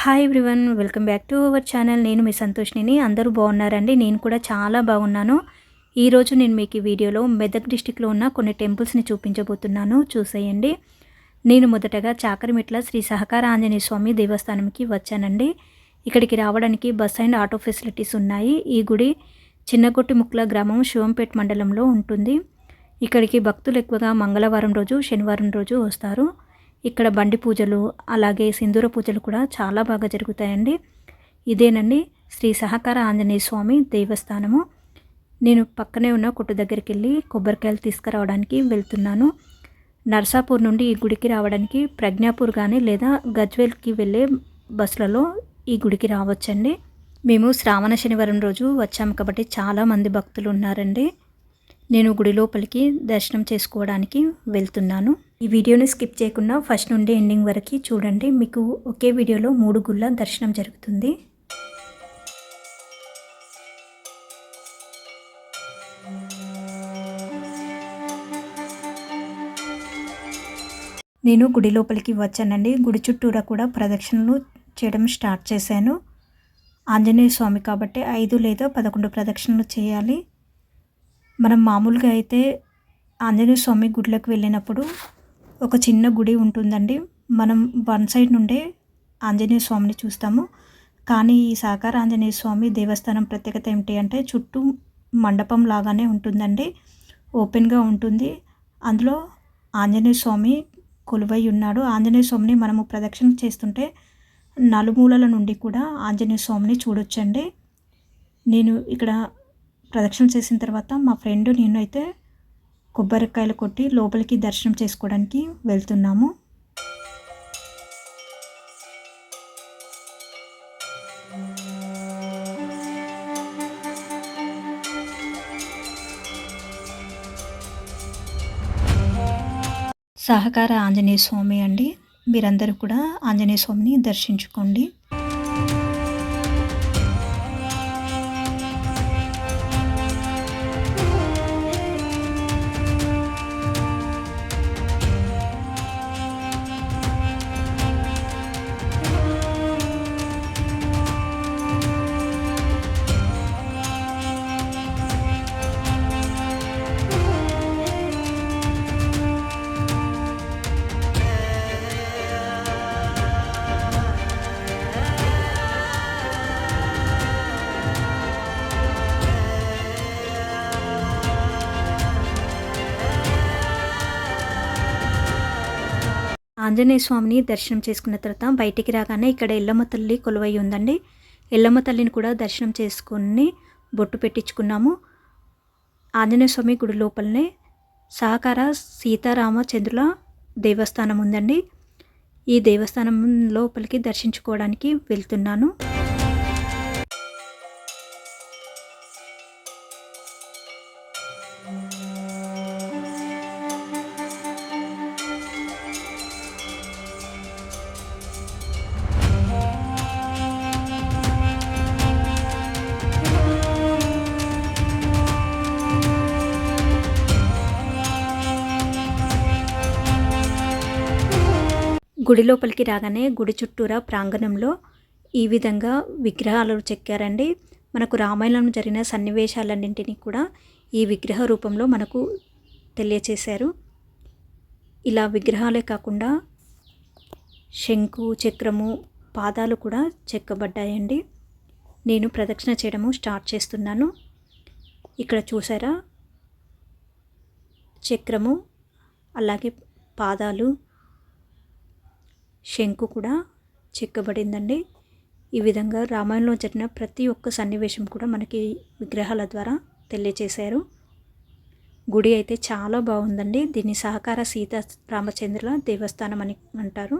Hi everyone, welcome back to our channel. నేను మీ సంతోష్ని. అందరూ బాగున్నారండి? నేను కూడా చాలా బాగున్నాను. ఈరోజు నేను మీకు ఈ వీడియోలో మెదక్ డిస్టిక్లో ఉన్న కొన్ని టెంపుల్స్ని చూపించబోతున్నాను, చూసేయండి. నేను మొదటగా చాకరిమెట్ల శ్రీ సహకార ఆంజనేయ స్వామి దేవస్థానంకి వచ్చానండి. ఇక్కడికి రావడానికి బస్ అండ్ ఆటో ఫెసిలిటీస్ ఉన్నాయి. ఈ గుడి చిన్నగొట్టిముక్ల గ్రామం, శివంపేట్ మండలంలో ఉంటుంది. ఇక్కడికి భక్తులు ఎక్కువగా మంగళవారం రోజు, శనివారం రోజు వస్తారు. ఇక్కడ బండి పూజలు, అలాగే సింధూర పూజలు కూడా చాలా బాగా జరుగుతాయండి. ఇదేనండి శ్రీ సహకార ఆంజనేయ స్వామి దేవస్థానము. నేను పక్కనే ఉన్న కొట్టు దగ్గరికి వెళ్ళి కొబ్బరికాయలు తీసుకురావడానికి వెళ్తున్నాను. నర్సాపూర్ నుండి ఈ గుడికి రావడానికి ప్రజ్ఞాపూర్ కానీ లేదా గజ్వేల్కి వెళ్ళే బస్సులలో ఈ గుడికి రావచ్చండి. మేము శ్రావణ శనివారం రోజు వచ్చాము కాబట్టి చాలామంది భక్తులు ఉన్నారండి. నేను గుడి లోపలికి దర్శనం చేసుకోవడానికి వెళ్తున్నాను. ఈ వీడియోని స్కిప్ చేయకుండా ఫస్ట్ నుండి ఎండింగ్ వరకు చూడండి. మీకు ఒకే వీడియోలో 3 గుళ్ళ దర్శనం జరుగుతుంది. నేను గుడి లోపలికి వచ్చానండి. గుడి చుట్టూరా కూడా ప్రదక్షిణలు చేయడం స్టార్ట్ చేశాను. ఆంజనేయ స్వామి కాబట్టి 5 లేదా 11 ప్రదక్షిణలు చేయాలి. మనం మామూలుగా అయితే ఆంజనేయ స్వామి గుడిలోకి వెళ్ళినప్పుడు ఒక చిన్న గుడి ఉంటుందండి. మనం వన్ సైడ్ నుండే ఆంజనేయ స్వామిని చూస్తాము. కానీ ఈ సహకార ఆంజనేయ స్వామి దేవస్థానం ప్రత్యేకత ఏమిటి అంటే చుట్టూ మండపం లాగానే ఉంటుందండి. ఓపెన్గా ఉంటుంది. అందులో ఆంజనేయ స్వామి కొలువై ఉన్నాడు. ఆంజనేయ స్వామిని మనము ప్రదక్షిణ చేస్తుంటే నలుమూలల నుండి కూడా ఆంజనేయ స్వామిని చూడొచ్చండి. నేను ఇక్కడ ప్రదక్షిణ చేసిన తర్వాత మా ఫ్రెండ్ నేను అయితే కొబ్బరికాయలు కొట్టి లోపలికి దర్శనం చేసుకోవడానికి వెళ్తున్నాము. సహకార ఆంజనేయ స్వామి అండి. మీరందరూ కూడా ఆంజనేయ స్వామిని దర్శించుకోండి. ఆంజనేయ స్వామిని దర్శనం చేసుకున్న తర్వాత బయటికి రాగానే ఇక్కడ ఎల్లమ్మ తల్లి కొలువై ఉందండి. ఎల్లమ్మ తల్లిని కూడా దర్శనం చేసుకుని బొట్టు పెట్టించుకున్నాము. ఆంజనేయ స్వామి గుడి లోపలనే సహకార సీతారామచంద్రుల దేవస్థానం ఉందండి. ఈ దేవస్థానం లోపలికి దర్శించుకోవడానికి వెళ్తున్నాను. గుడి లోపలికి రాగానే గుడి చుట్టూరా ప్రాంగణంలో ఈ విధంగా విగ్రహాలు చెక్కారండి. మనకు రామాయణంలో జరిగిన సన్నివేశాలన్నింటినీ కూడా ఈ విగ్రహ రూపంలో మనకు తెలియచేశారు. ఇలా విగ్రహాలే కాకుండా శంకు, చక్రము, పాదాలు కూడా చెక్కబడ్డాయండి. నేను ప్రదక్షిణ చేయడము స్టార్ట్ చేస్తున్నాను. ఇక్కడ చూసారా, చక్రము అలాగే పాదాలు, శంకు కూడా చెక్కబడిందండి. ఈ విధంగా రామాయణంలో జరిగిన ప్రతి ఒక్క సన్నివేశం కూడా మనకి విగ్రహాల ద్వారా తెలియచేశారు. గుడి అయితే చాలా బాగుందండి. దీన్ని సహకార సీతారామచంద్రుల దేవస్థానం అని అంటారు.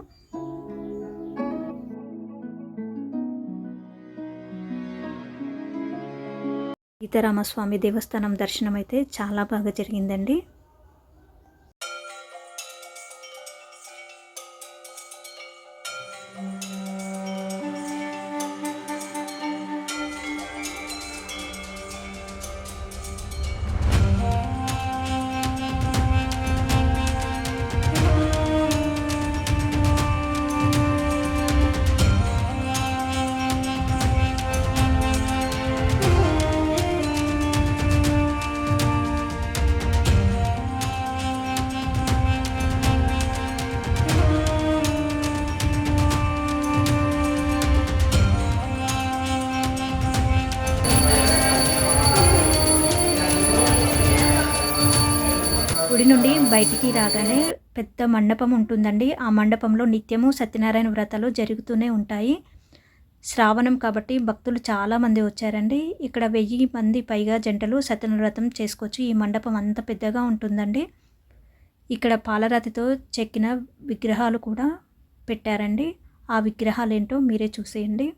సీతారామస్వామి దేవస్థానం దర్శనం అయితే చాలా బాగా జరిగిందండి. గుడి నుండి బయటికి రాగానే పెద్ద మండపం ఉంటుందండి. ఆ మండపంలో నిత్యము సత్యనారాయణ వ్రతాలు జరుగుతూనే ఉంటాయి. శ్రావణం కాబట్టి భక్తులు చాలామంది వచ్చారండి. ఇక్కడ 1000 మంది పైగా జంటలు సత్యనారాయణ వ్రతం చేసుకోవచ్చు. ఈ మండపం అంత పెద్దగా ఉంటుందండి. ఇక్కడ పాలరాతితో చెక్కిన విగ్రహాలు కూడా పెట్టారండి. ఆ విగ్రహాలు ఏంటో మీరే చూసేయండి.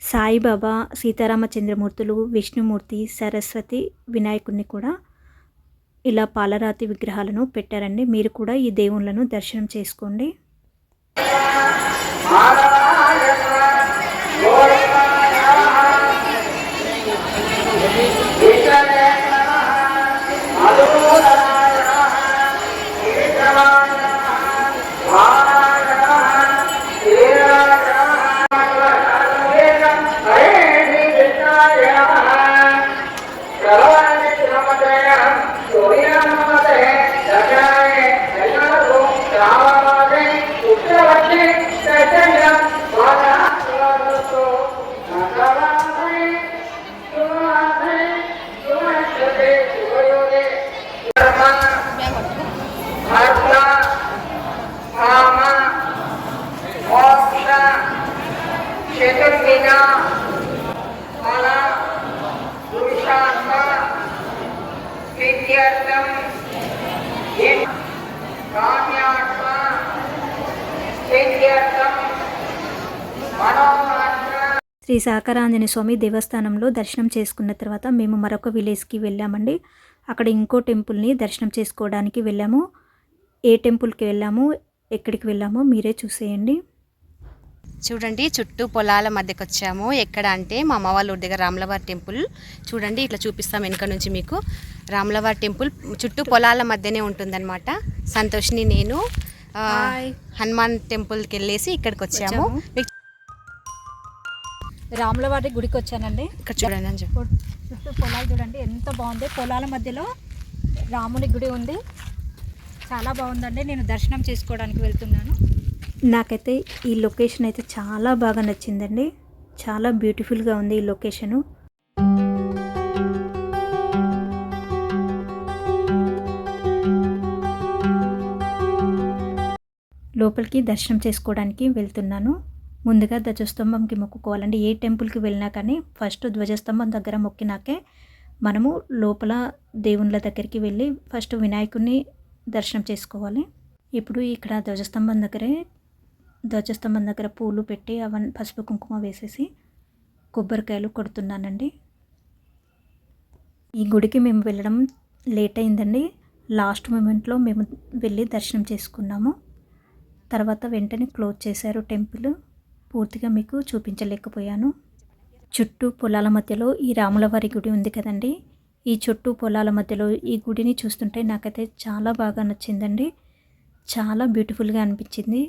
సాయిబాబా, సీతారామచంద్రమూర్తులు, విష్ణుమూర్తి, సరస్వతి, వినాయకుడిని కూడా ఇలా పాలరాతి విగ్రహాలను పెట్టారండి. మీరు కూడా ఈ దేవుళ్ళను దర్శనం చేసుకోండి. శ్రీ శాకరాంజనేయ స్వామి దేవస్థానంలో దర్శనం చేసుకున్న తర్వాత మేము మరొక విలేజ్కి వెళ్ళామండి. అక్కడ ఇంకో టెంపుల్ని దర్శనం చేసుకోవడానికి వెళ్ళాము. ఏ టెంపుల్కి వెళ్ళాము, ఎక్కడికి వెళ్ళామో మీరే చూసేయండి. చూడండి, చుట్టూ పొలాల మధ్యకి వచ్చాము. ఎక్కడ అంటే మా అమ్మ వాళ్ళ ఊరి దగ్గర రాములవారి టెంపుల్. చూడండి, ఇట్లా చూపిస్తాం వెనక నుంచి మీకు. రాములవారి టెంపుల్ చుట్టూ పొలాల మధ్యనే ఉంటుందన్నమాట. సంతోష్ని నేను హనుమాన్ టెంపుల్కి వెళ్ళేసి ఇక్కడికి వచ్చాము. రాములవారి గుడికి వచ్చానండి. ఇక్కడ చూడండి అని చెప్పు. చుట్టూ పొలాలు చూడండి ఎంత బాగుంది. పొలాల మధ్యలో రాముని గుడి ఉంది. చాలా బాగుందండి. నేను దర్శనం చేసుకోవడానికి వెళ్తున్నాను. నాకైతే ఈ లొకేషన్ అయితే చాలా బాగా నచ్చిందండి. చాలా బ్యూటిఫుల్గా ఉంది ఈ లొకేషను. లోపలికి దర్శనం చేసుకోవడానికి వెళ్తున్నాను. ముందుగా ధ్వజస్తంభంకి మొక్కుకోవాలండి. ఏ టెంపుల్కి వెళ్ళినా కానీ ఫస్ట్ ధ్వజస్తంభం దగ్గర మొక్కినాకే మనము లోపల దేవుళ్ళ దగ్గరికి వెళ్ళి ఫస్ట్ వినాయకుడిని దర్శనం చేసుకోవాలి. ఇప్పుడు ఇక్కడ ధ్వజస్తంభం దగ్గర పూలు పెట్టి అవన్నీ పసుపు కుంకుమ వేసేసి కొబ్బరికాయలు కొడుతున్నానండి. ఈ గుడికి మేము వెళ్ళడం లేట్ అయిందండి. లాస్ట్ మూమెంట్లో మేము వెళ్ళి దర్శనం చేసుకున్నాము. తర్వాత వెంటనే క్లోజ్ చేశారు టెంపుల్. పూర్తిగా మీకు చూపించలేకపోయాను. చుట్టూ పొలాల మధ్యలో ఈ రాములవారి గుడి ఉంది కదండి. ఈ చుట్టూ పొలాల మధ్యలో ఈ గుడిని చూస్తుంటే నాకైతే చాలా బాగా నచ్చిందండి. చాలా బ్యూటిఫుల్గా అనిపించింది.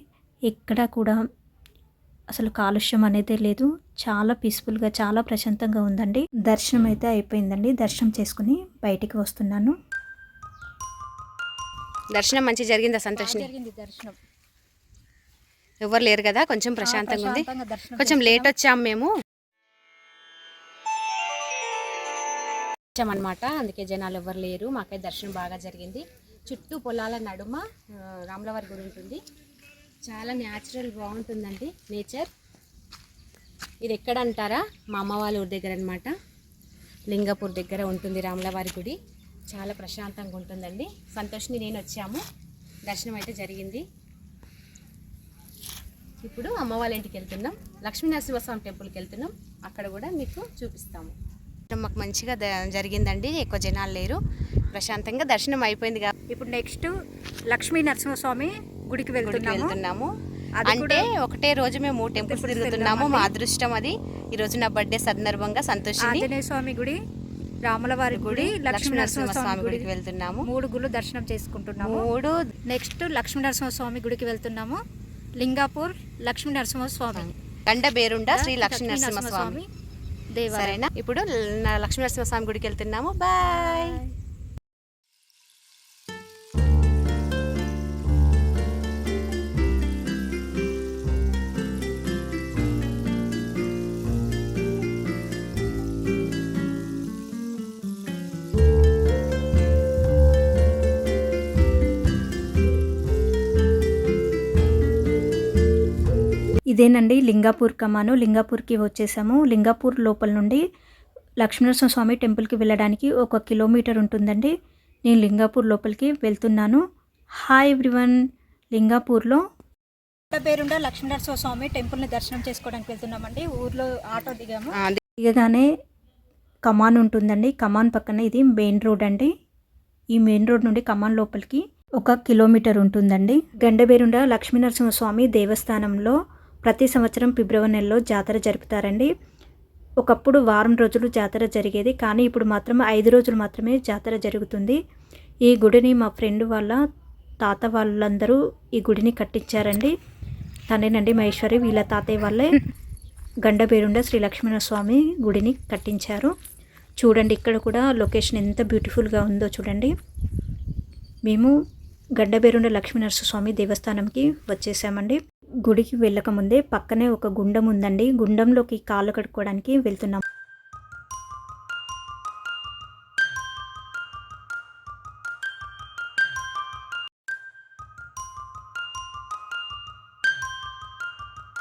ఎక్కడా కూడా అసలు కాలుష్యం అనేది లేదు. చాలా పీస్ఫుల్గా, చాలా ప్రశాంతంగా ఉందండి. దర్శనం అయితే అయిపోయిందండి. దర్శనం చేసుకుని బయటికి వస్తున్నాను. దర్శనం మంచి జరిగిందా సంతోష్? జరిగింది దర్శనం. ఎవరు లేరు కదా, కొంచెం ప్రశాంతంగా ఉంది. కొంచెం లేట్ వచ్చాము మేము వచ్చామన్నమాట, అందుకే జనాలు ఎవరు లేరు. మాకైతే దర్శనం బాగా జరిగింది. చుట్టూ పొలాల నడుమ రాములవారి గుడి ఉంటుంది. చాలా న్యాచురల్ బాగుంటుందండి నేచర్. ఇది ఎక్కడ అంటారా, మా అమ్మ వాళ్ళ ఊరి దగ్గర అనమాట. లింగపూర్ దగ్గర ఉంటుంది రాములవారి గుడి. చాలా ప్రశాంతంగా ఉంటుందండి. సంతోష్ని నేను వచ్చాము. దర్శనం అయితే జరిగింది. ఇప్పుడు అమ్మ వాళ్ళ ఇంటికి వెళ్తున్నాం. లక్ష్మీనరసింహస్వామి టెంపుల్కి వెళ్తున్నాం. అక్కడ కూడా మీకు చూపిస్తాము. మాకు మంచిగా జరిగిందండి. ఎక్కువ జనాలు లేరు. ప్రశాంతంగా దర్శనం అయిపోయింది. ఇప్పుడు నెక్స్ట్ లక్ష్మీ నరసింహస్వామి గుడికి వెళ్తున్నాము. అంటే ఒకటే రోజు మేము 3 టెంపుల్స్ తిరుగుతున్నాము. మా అదృష్టం అది. ఈరోజు నా బర్త్డే సందర్భంగా సంతోషిని ఆంజనేయ స్వామి గుడి, రాములవారి గుడి, లక్ష్మీ నరసింహస్వామి గుడికి వెళ్తున్నాము. 3 గుళ్ళు దర్శనం చేసుకుంటున్నాము. 3 నెక్స్ట్ లక్ష్మీ నరసింహస్వామి గుడికి వెళ్తున్నాము. లింగాపూర్ లక్ష్మీ నరసింహస్వామి, గండబేరుండ శ్రీ లక్ష్మీ నరసింహస్వామి దేవాలయం. సరేనా? ఇప్పుడు లక్ష్మీ నరసింహస్వామి గుడికి వెళ్తున్నాము. బాయ్. ఇదేనండి లింగాపూర్ కమాను. లింగాపూర్కి వచ్చేసాము. లింగాపూర్ లోపల నుండి లక్ష్మీనరసింహస్వామి టెంపుల్కి వెళ్ళడానికి 1 కిలోమీటర్ ఉంటుందండి. నేను లింగాపూర్ లోపలికి వెళ్తున్నాను. హాయ్ ఎవ్రీవన్, లింగాపూర్లో పేరుండ లక్ష్మీనరసింహస్వామి టెంపుల్ని దర్శనం చేసుకోవడానికి వెళ్తున్నామండి. ఊర్లో ఆటో దిగాము. దిగగానే కమాన్ ఉంటుందండి. కమాన్ పక్కన ఇది మెయిన్ రోడ్ అండి. ఈ మెయిన్ రోడ్ నుండి కమాన్ లోపలికి 1 కిలోమీటర్ ఉంటుందండి. గండబేరుండ లక్ష్మీనరసింహస్వామి దేవస్థానంలో ప్రతి సంవత్సరం ఫిబ్రవరి నెలలో జాతర జరుపుతారండి. ఒకప్పుడు వారం రోజులు జాతర జరిగేది, కానీ ఇప్పుడు మాత్రం 5 రోజులు మాత్రమే జాతర జరుగుతుంది. ఈ గుడిని మా ఫ్రెండ్ వాళ్ళ తాత వాళ్ళందరూ ఈ గుడిని కట్టించారండి. తనేనండి మహేశ్వరి, వీళ్ళ తాతయ్య వాళ్ళే గండబేరుండ శ్రీ లక్ష్మీనరస్వామి గుడిని కట్టించారు. చూడండి, ఇక్కడ కూడా లొకేషన్ ఎంత బ్యూటిఫుల్గా ఉందో చూడండి. మేము గండబేరుండ లక్ష్మీనరసింహస్వామి దేవస్థానంకి వచ్చేసామండి. గుడికి వెళ్ళకముందే పక్కనే ఒక గుండం ఉందండి. గుండంలోకి కాళ్ళు కడుక్కోవడానికి వెళ్తున్నాం.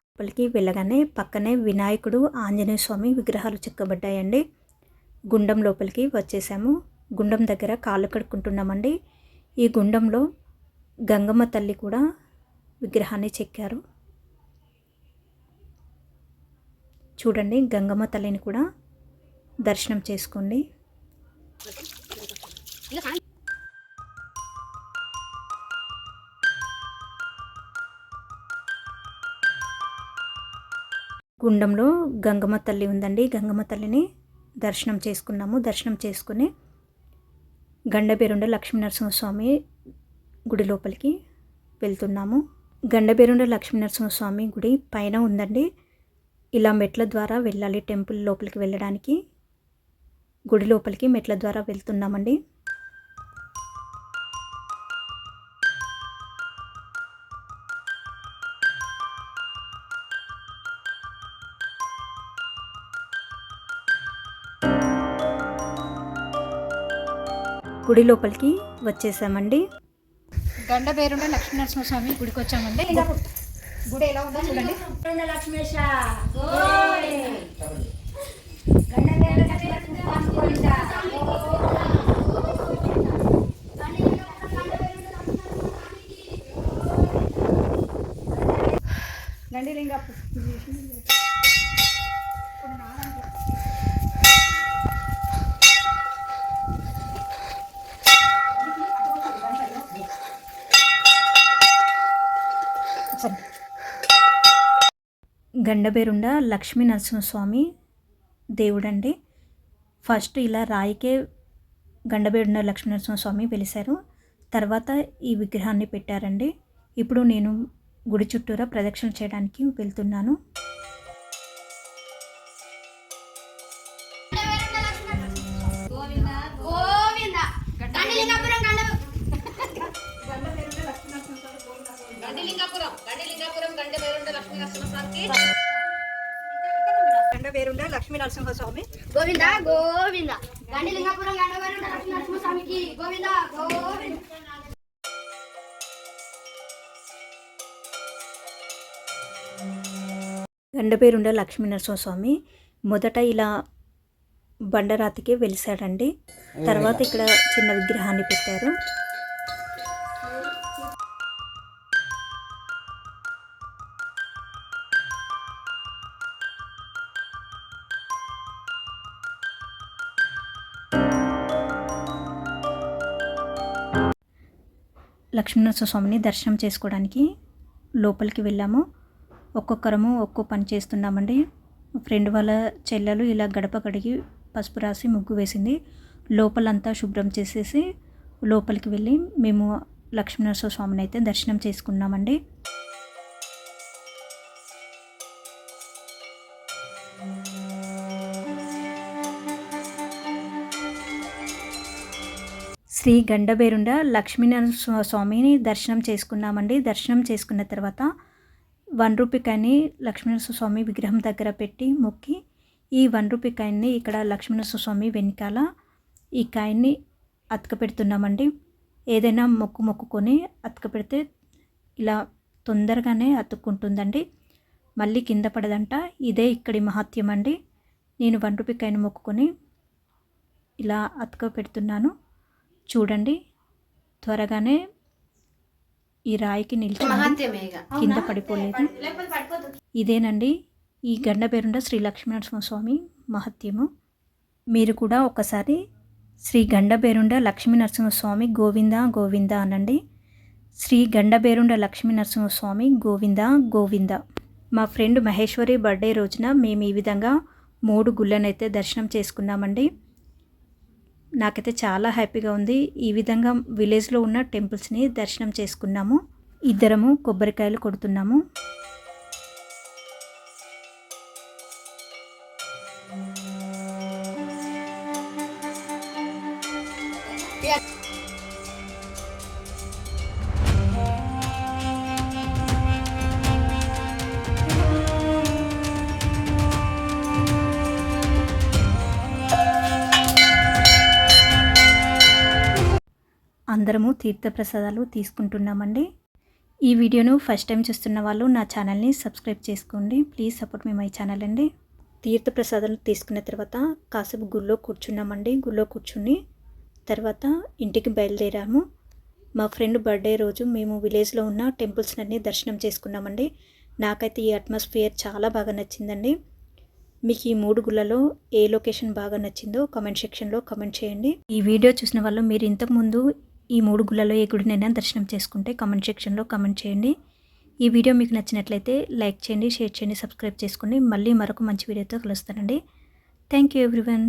లోపలికి వెళ్ళగానే పక్కనే వినాయకుడు, ఆంజనేయ స్వామి విగ్రహాలు చెక్కబడ్డాయండి. గుండం లోపలికి వచ్చేసాము. గుండం దగ్గర కాళ్ళు కడుక్కుంటున్నామండి. ఈ గుండంలో గంగమ్మ తల్లి కూడా విగ్రహాన్ని చెక్కారు. చూడండి, గంగమ్మ తల్లిని కూడా దర్శనం చేసుకోండి. గుండంలో గంగమ్మ తల్లి ఉందండి. గంగమ్మ తల్లిని దర్శనం చేసుకున్నాము. దర్శనం చేసుకుని గండబేరుండ లక్ష్మీనరసింహస్వామి గుడి లోపలికి వెళ్తున్నాము. గండబేరుండ లక్ష్మీనరసింహస్వామి గుడి పైన ఉందండి. ఇలా మెట్ల ద్వారా వెళ్ళాలి. టెంపుల్ లోపలికి వెళ్ళడానికి గుడి లోపలికి మెట్ల ద్వారా వెళ్తున్నామండి. గుడి లోపలికి వచ్చేసామండి. గండబేరుండ లక్ష్మీనరసింహస్వామి గుడికి వచ్చామండి. గుడి ఎలా ఉందో చూడండి. గండబేరుండ లక్ష్మీ నరసింహస్వామి దేవుడండి. ఫస్ట్ ఇలా రాయికే గండబేరుండ లక్ష్మీ నరసింహస్వామి వెలిశారు. తర్వాత ఈ విగ్రహాన్ని పెట్టారండి. ఇప్పుడు నేను గుడి చుట్టూరా ప్రదక్షిణ చేయడానికి వెళ్తున్నాను. గండబేరుండ లక్ష్మీ నరసింహస్వామి గోవింద గోవింద. గండిలింగపురం గండబేరుండ లక్ష్మీ నరసింహస్వామికి గోవింద గోవింద. గండబేరుండ లక్ష్మీ నరసింహస్వామి మొదట ఇలా బండరాతికి వెలిసాడండి. తర్వాత ఇక్కడ చిన్న విగ్రహాన్ని పెట్టారు. లక్ష్మీనరసింహస్వామిని దర్శనం చేసుకోవడానికి లోపలికి వెళ్ళాము. ఒక్కొక్కరము ఒక్కో పని చేస్తున్నామండి. ఫ్రెండ్ వాళ్ళ చెల్లెలు ఇలా గడప కడిగి పసుపు రాసి ముగ్గు వేసింది. లోపలంతా శుభ్రం చేసేసి లోపలికి వెళ్ళి మేము లక్ష్మీనరసింహ స్వామిని అయితే దర్శనం చేసుకున్నామండి. శ్రీ గండబేరుండ లక్ష్మీనరసింహ స్వామిని దర్శనం చేసుకున్నామండి. దర్శనం చేసుకున్న తర్వాత 1 రూపీ కాయిన్ని లక్ష్మీనరసింహ స్వామి విగ్రహం దగ్గర పెట్టి మొక్కి ఈ 1 రూపీ కాయిన్ని ఇక్కడ లక్ష్మీనరసింహ స్వామి వెనకాల ఈ కాయిన్ని అతక పెడుతున్నామండి. ఏదైనా మొక్కుకొని అతక పెడితే ఇలా తొందరగానే అతుక్కుంటుందండి, మళ్ళీ కింద పడదంట. ఇదే ఇక్కడి మహత్యం అండి. నేను 1 రూపీ కాయిన్ మొక్కుకొని ఇలా అతక పెడుతున్నాను. చూడండి, త్వరగానే ఈ రాయికి నిలిచి కింద పడిపోలేదు. ఇదేనండి ఈ గండబేరుండ శ్రీ లక్ష్మీనరసింహ స్వామి మహత్యము. మీరు కూడా ఒకసారి శ్రీ గండబేరుండ లక్ష్మీనరసింహ స్వామి గోవింద గోవింద అనండి. శ్రీ గండబేరుండ లక్ష్మీనరసింహ స్వామి గోవింద గోవింద. మా ఫ్రెండ్ మహేశ్వరి బర్త్డే రోజున మేము ఈ విధంగా 3 గుళ్ళనైతే దర్శనం చేసుకున్నామండి. నాకైతే చాలా హ్యాపీగా ఉంది. ఈ విధంగా విలేజ్లో ఉన్న టెంపుల్స్ని దర్శనం చేసుకున్నాము. ఇద్దరము కొబ్బరికాయలు కొడుతున్నాము. అందరము తీర్థప్రసాదాలు తీసుకుంటున్నామండి. ఈ వీడియోను ఫస్ట్ టైం చూస్తున్న వాళ్ళు నా ఛానల్ని సబ్స్క్రైబ్ చేసుకోండి. Please support me my channel అండి. తీర్థప్రసాదాలు తీసుకున్న తర్వాత కాసేపు గుళ్ళో కూర్చున్నామండి. గుళ్ళో కూర్చుని తర్వాత ఇంటికి బయలుదేరాము. మా ఫ్రెండ్ బర్త్డే రోజు మేము విలేజ్లో ఉన్న టెంపుల్స్ అన్నీ దర్శనం చేసుకున్నామండి. నాకైతే ఈ అట్మాస్ఫియర్ చాలా బాగా నచ్చిందండి. మీకు ఈ 3 గుళ్ళలో ఏ లొకేషన్ బాగా నచ్చిందో కామెంట్ సెక్షన్లో కామెంట్ చేయండి. ఈ వీడియో చూసిన వాళ్ళు మీరు ఇంతకుముందు ఈ 3 గుళ్ళలో ఏ గుడినైనా దర్శనం చేసుకుంటే కామెంట్ సెక్షన్లో కామెంట్ చేయండి. ఈ వీడియో మీకు నచ్చినట్లయితే లైక్ చేయండి, షేర్ చేయండి, సబ్స్క్రైబ్ చేసుకోండి. మళ్ళీ మరొక మంచి వీడియోతో కలుస్తానండి. Thank you everyone.